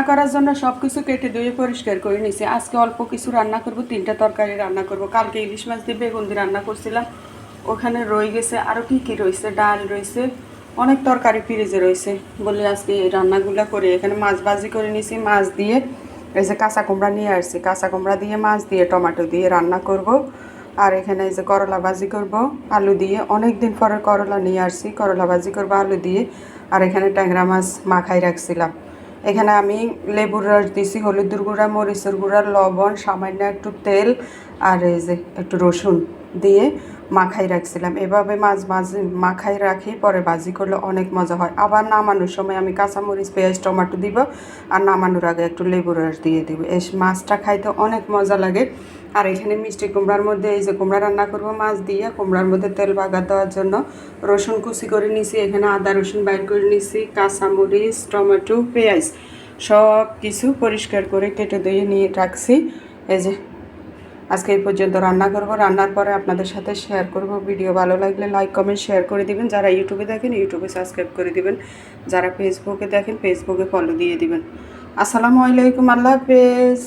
করার জন্য সব কিছু কেটে ধুয়ে পরিষ্কার করে নিয়েছি। আজকে অল্প কিছু রান্না করব, 3টা তরকারি রান্না করব। কালকে ইলিশ মাছ দিয়ে বেগুন দিয়ে রান্না করছিলাম, ওখানে রয়ে গেছে। আরও কী কী রয়েছে, ডাল রয়েছে, অনেক তরকারি ফ্রিজে রয়েছে। বলে আজকে এই রান্নাগুলো করে এখানে মাছ ভাজি করে নিয়েছি। মাছ দিয়ে এই যে কাঁচা কুমড়া নিয়ে আসছি, কাঁচা কুমড়া দিয়ে মাছ দিয়ে টমেটো দিয়ে রান্না করব। আর এখানে এই যে করলা ভাজি করব আলু দিয়ে, অনেক দিন পরে করলা নিয়ে আসছি, করলা ভাজি করব আলু দিয়ে। আর এখানে ট্যাংরা মাছ মাখাই রাখছিলাম। এখানে আমি লেবুর রস দিছি, হলুদের গুঁড়া, মরিচের গুঁড়া, লবণ, সামান্য একটু তেল আর এই যে একটু রসুন দিয়ে মাখাই রাখছিলাম। এভাবে মাছ মাখাই রাখি, পরে ভাজি করলে অনেক মজা হয়। আবার নামানোর সময় আমি কাঁচামরিচ, পেঁয়াজ, টমেটো দিব, আর নামানোর আগে একটু লেবুর রস দিয়ে দিব। এই মাছটা খাইতে অনেক মজা লাগে। আর এখানে মিষ্টি কুমড়ার মধ্যে এই যে কুমড়া রান্না করবো মাছ দিয়ে, কুমড়ার মধ্যে তেল বাগার দেওয়ার জন্য রসুন কুচি করে নিছি, এখানে আদা রসুন বাইর করে নিছি, কাঁচামরিচ, টমেটো, পেঁয়াজ সব কিছু পরিষ্কার করে কেটে ধুয়ে নিয়ে রাখছি। এই যে আজকে এই পর্যন্ত রান্না করব, রান্নার পরে আপনাদের সাথে শেয়ার করব। ভিডিও ভালো লাগলে লাইক কমেন্ট শেয়ার করে দিবেন। যারা ইউটিউবে দেখেন ইউটিউবে সাবস্ক্রাইব করে দিবেন, যারা ফেসবুকে দেখেন ফেসবুকে ফলো দিয়ে দিবেন। আসসালামু আলাইকুম, আল্লাহ হাফেজ।